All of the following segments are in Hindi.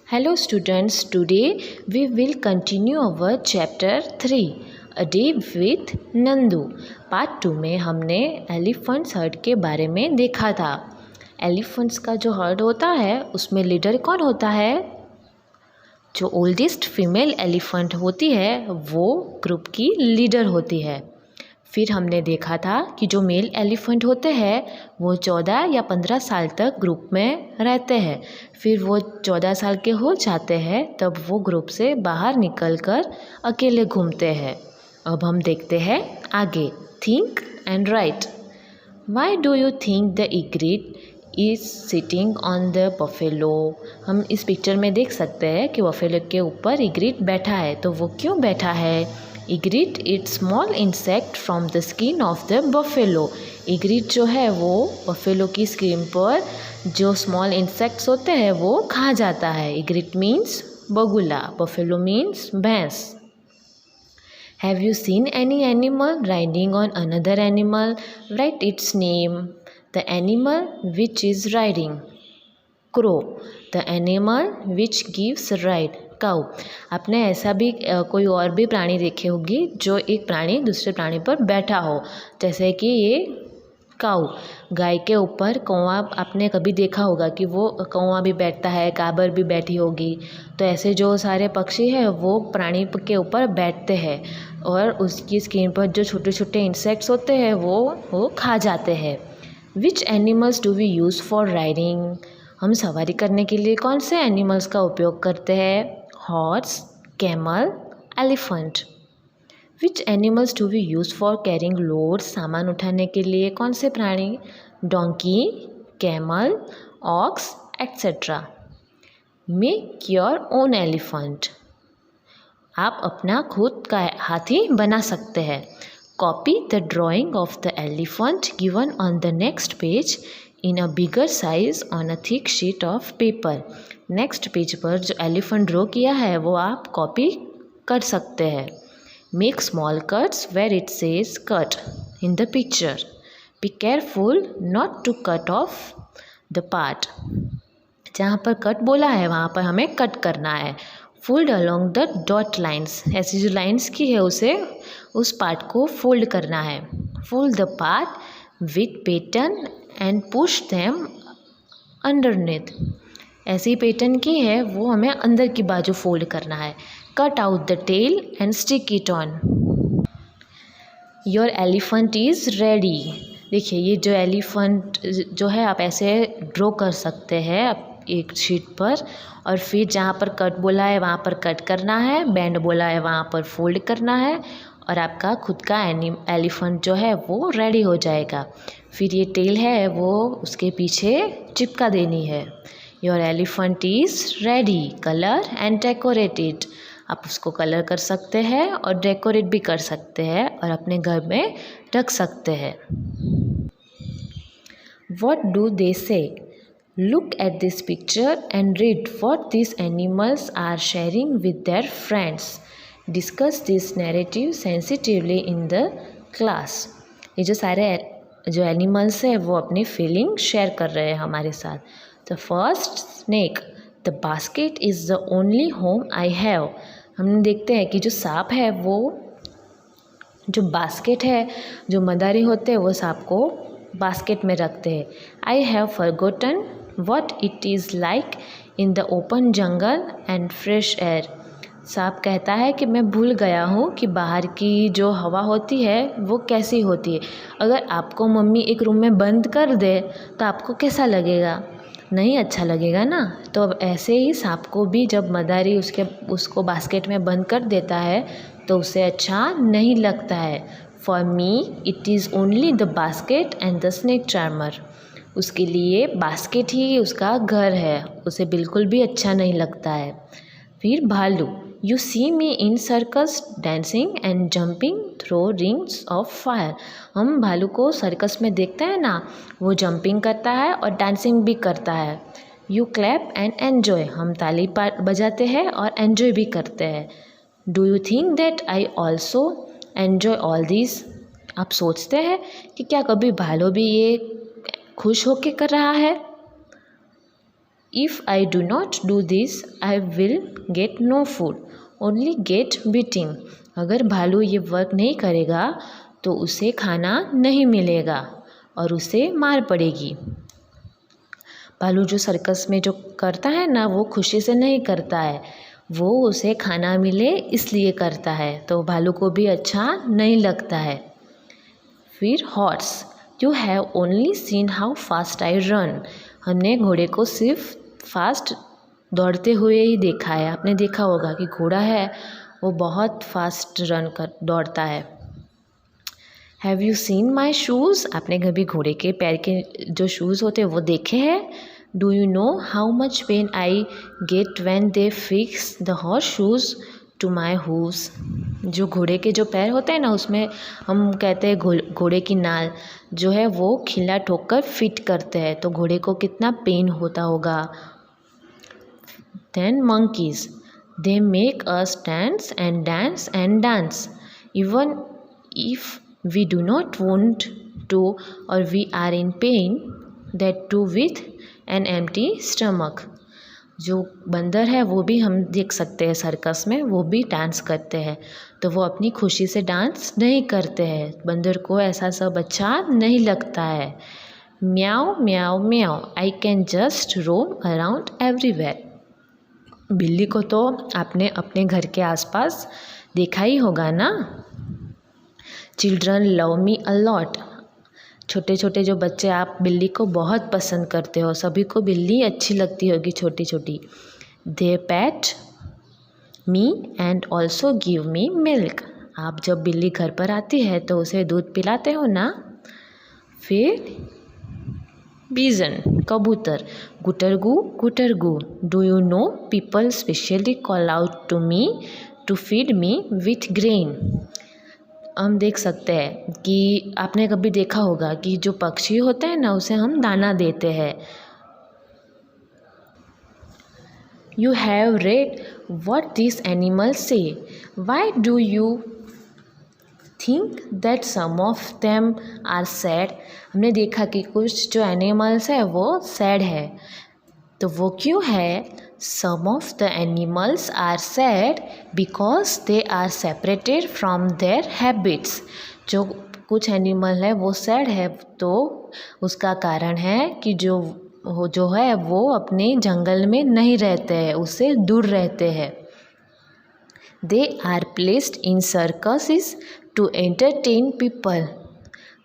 Hello students, today we will continue our chapter 3 A Day with Nandu। Part 2 में हमने एलिफेंट्स हर्ड के बारे में देखा था। एलिफेंट्स का जो हर्ड होता है उसमें लीडर कौन होता है? जो ओल्डेस्ट फीमेल एलिफेंट होती है वो ग्रुप की लीडर होती है। फिर हमने देखा था कि जो मेल एलिफेंट होते हैं वो 14 या 15 साल तक ग्रुप में रहते हैं। फिर वो 14 साल के हो जाते हैं तब वो ग्रुप से बाहर निकलकर अकेले घूमते हैं। अब हम देखते हैं आगे। Think and write. Why do you think the egret is sitting on the buffalo? हम इस पिक्चर में देख सकते हैं कि बफेलो के ऊपर इग्रिट बैठा है। तो वो क्यों बैठा है? Egret it small insect from the skin of the buffalo. Egret जो है वो बफेलो की स्किन पर जो स्मॉल इंसेक्ट्स होते हैं वो खा जाता है। इग्रिट मीन्स बगुला, बफेलो मीन्स भैंस। Have you seen any animal riding on another animal? Write its name. The animal which is riding, crow. The animal which gives ride, cow. आपने ऐसा भी कोई और भी प्राणी देखे होगी जो एक प्राणी दूसरे प्राणी पर बैठा हो, जैसे कि ये काऊ। गाय के ऊपर कौवा आपने कभी देखा होगा कि वो कौवा भी बैठता है, काबर भी बैठी होगी। तो ऐसे जो सारे पक्षी हैं वो प्राणी के ऊपर बैठते हैं और उसकी स्किन पर जो छोटे छोटे इंसेक्ट्स होते हैं वो खा जाते हैं। Which animals do we use for riding? हम सवारी करने के लिए कौन से एनिमल्स का उपयोग करते हैं? Horse, camel, elephant. Which animals do we use for carrying load? सामान उठाने के लिए कौन से प्राणी? Donkey, camel, ox etcetera. Make your own elephant. आप अपना खुद का हाथी बना सकते हैं। Copy the drawing of the elephant given on the next page in a bigger size on a thick sheet of paper. Next page पर जो एलिफेंट ड्रॉ किया है वो आप कॉपी कर सकते हैं। Make small cuts where it says cut in the picture. Be careful not to cut off the part. जहाँ पर कट बोला है वहाँ पर हमें कट करना है। Fold along the dot lines, ऐसी जो लाइन्स की है उसे उस पार्ट को फोल्ड करना है। Fold the part with pattern and push them underneath. ऐसी पैटर्न की है वो हमें अंदर की बाजू फोल्ड करना है। Cut out the tail and stick it on. Your elephant is ready. देखिए ये जो एलिफेंट जो है आप ऐसे ड्रॉ कर सकते हैं एक शीट पर, और फिर जहाँ पर कट बोला है वहाँ पर कट करना है, बैंड बोला है वहाँ पर फोल्ड करना है और आपका खुद का एलिफेंट जो है वो रेडी हो जाएगा। फिर ये टेल है वो उसके पीछे चिपका देनी है। Your elephant is ready. Colour and decorated. आप उसको कलर कर सकते हैं और डेकोरेट भी कर सकते हैं और अपने घर में रख सकते हैं। What do they say? Look at this picture and read what these animals are sharing with their friends. Discuss this narrative sensitively in the class. ये जो सारे जो एनिमल्स हैं वो अपनी फीलिंग शेयर कर रहे हैं हमारे साथ। तो first snake, the basket is the only home I have. हम देखते हैं कि जो सांप है वो जो बास्केट है, जो मदारी होते हैं वो सांप को बास्केट में रखते हैं। I have forgotten what it is like in the open jungle and fresh air. सांप कहता है कि मैं भूल गया हूँ कि बाहर की जो हवा होती है वो कैसी होती है। अगर आपको मम्मी एक रूम में बंद कर दे तो आपको कैसा लगेगा? नहीं अच्छा लगेगा ना। तो अब ऐसे ही सांप को भी जब मदारी उसको बास्केट में बंद कर देता है तो उसे अच्छा नहीं लगता है। For me it is only the basket and the snake charmer. उसके लिए बास्केट ही उसका घर है, उसे बिल्कुल भी अच्छा नहीं लगता है। फिर भालू, you see me in circus dancing and jumping throw rings of fire. हम भालू को सर्कस में देखते हैं ना, वो जंपिंग करता है और डांसिंग भी करता है। You clap and enjoy. हम ताली बजाते हैं और एन्जॉय भी करते हैं। Do you think that I also enjoy all this? आप सोचते हैं कि क्या कभी भालू भी ये खुश होके कर रहा है? If I do not do this I will get no food, only get beating. अगर भालू ये वर्क नहीं करेगा तो उसे खाना नहीं मिलेगा और उसे मार पड़ेगी। भालू जो सर्कस में जो करता है ना, वो खुशी से नहीं करता है, वो उसे खाना मिले इसलिए करता है, तो भालू को भी अच्छा नहीं लगता है। फिर horse, you have only seen how fast I run. हमने घोड़े को सिर्फ फास्ट दौड़ते हुए ही देखा है। आपने देखा होगा कि घोड़ा है वो बहुत फास्ट दौड़ता है। Have you seen my shoes, आपने कभी घोड़े के पैर के जो शूज़ होते हैं वो देखे हैं। Do you know how much pain I get when they fix the horse shoes to my hooves. जो घोड़े के जो पैर होते हैं ना, उसमें हम कहते हैं घोड़े की नाल जो है वो खिला ठोक कर फिट करते हैं, तो घोड़े को कितना पेन होता होगा। Then monkeys, they make us dance and dance even if we do not want to or we are in pain, that too with an empty stomach। जो बंदर है वो भी हम देख सकते हैं सर्कस में, वो भी डांस करते हैं, तो वो अपनी खुशी से डांस नहीं करते हैं। बंदर को ऐसा सब अच्छा नहीं लगता है। Meow meow meow, I can just roam around everywhere. बिल्ली को तो आपने अपने घर के आसपास देखा ही होगा ना। Children love me a lot, छोटे छोटे जो बच्चे, आप बिल्ली को बहुत पसंद करते हो, सभी को बिल्ली अच्छी लगती होगी छोटी छोटी। They pat me and also give me milk, आप जब बिल्ली घर पर आती है तो उसे दूध पिलाते हो ना। फिर पिजन, कबूतर, गुटरगू गुटरगू, do you know people specially call out to me to feed me with grain. हम देख सकते हैं कि आपने कभी देखा होगा कि जो पक्षी होते हैं ना, उसे हम दाना देते हैं। You have read what this animal say, why do you think that some of them are sad. हमने देखा कि कुछ जो एनिमल्स है वो सैड है, तो वो क्यों है। Some of the animals are sad because they are separated from their habits. जो कुछ एनिमल है वो सैड है, तो उसका कारण है कि जो है वो अपने जंगल में नहीं रहते हैं, उससे दूर रहते हैं। They are placed in circuses to entertain people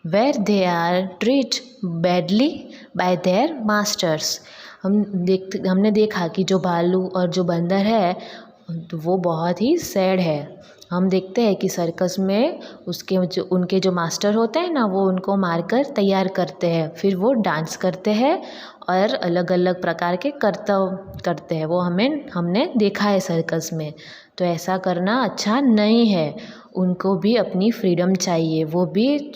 where they are treated badly by their masters। हमने देखा कि जो भालू और जो बंदर है तो वो बहुत ही सैड है। हम देखते हैं कि सर्कस में उनके जो मास्टर होते हैं ना, वो उनको मारकर तैयार करते हैं, फिर वो डांस करते हैं और अलग अलग प्रकार के कर्तव्य करते हैं। वो हमने देखा है सर्कस में, तो ऐसा करना अच्छा नहीं है। उनको भी अपनी फ्रीडम चाहिए, वो भी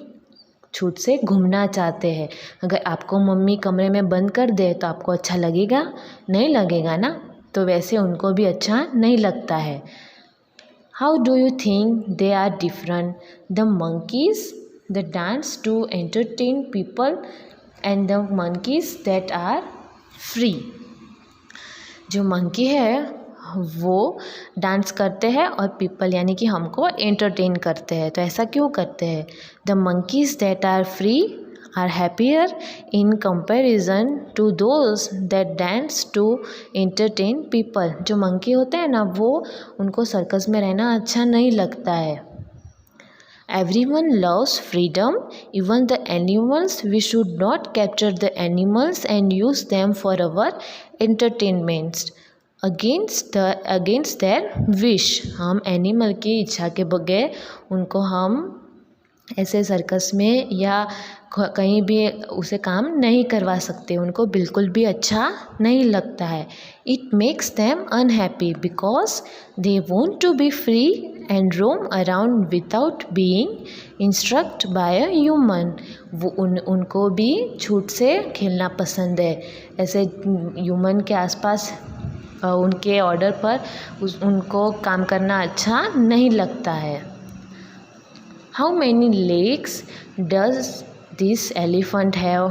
छूट से घूमना चाहते हैं। अगर आपको मम्मी कमरे में बंद कर दे तो आपको अच्छा लगेगा? नहीं लगेगा ना, तो वैसे उनको भी अच्छा नहीं लगता है। How do you think they are different, the monkeys that dance to entertain people and the monkeys that are free। जो मंकी है वो डांस करते हैं और पीपल यानी कि हमको एंटरटेन करते हैं, तो ऐसा क्यों करते हैं। The monkeys that are free are happier in comparison to those that dance to entertain people। जो मंकी होते हैं ना, वो उनको सर्कस में रहना अच्छा नहीं लगता है। Everyone loves freedom, even the animals। We should not capture the animals and use them for our entertainment against their wish। हम एनिमल की इच्छा के बगैर उनको हम ऐसे सर्कस में या कहीं भी उसे काम नहीं करवा सकते, उनको बिल्कुल भी अच्छा नहीं लगता है। It makes them unhappy because they want to be free and roam around without being instruct by a human. वो उनको भी छूट से खेलना पसंद है, ऐसे ह्यूमन के आसपास उनके ऑर्डर पर उनको काम करना अच्छा नहीं लगता है। How many legs does this elephant have.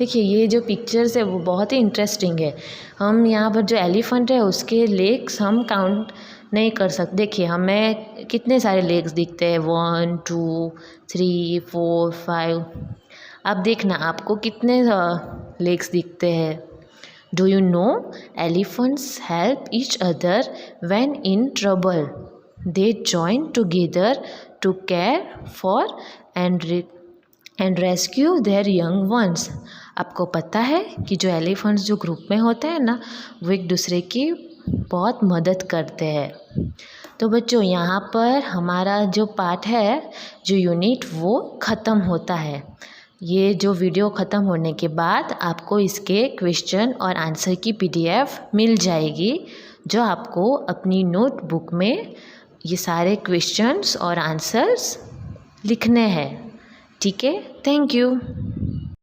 देखिए ये जो पिक्चर्स है वो बहुत ही इंटरेस्टिंग है। हम यहाँ पर जो एलिफेंट है उसके लेग्स हम काउंट नहीं कर सकते। देखिए हमें कितने सारे लेग्स दिखते हैं, 1 2 3 4 5। अब देखना आपको कितने लेग्स दिखते हैं। Do you know elephants help each other when in trouble. They join together to care for and rescue their young ones. आपको पता है कि जो एलिफेंट्स जो ग्रुप में होते हैं ना, वो एक दूसरे की बहुत मदद करते हैं। तो बच्चों यहाँ पर हमारा जो पाठ है, जो यूनिट, वो ख़त्म होता है। ये जो वीडियो ख़त्म होने के बाद आपको इसके क्वेश्चन और आंसर की PDF मिल जाएगी, जो आपको अपनी नोटबुक में ये सारे क्वेश्चंस और आंसर्स लिखने हैं। ठीक है, थैंक यू।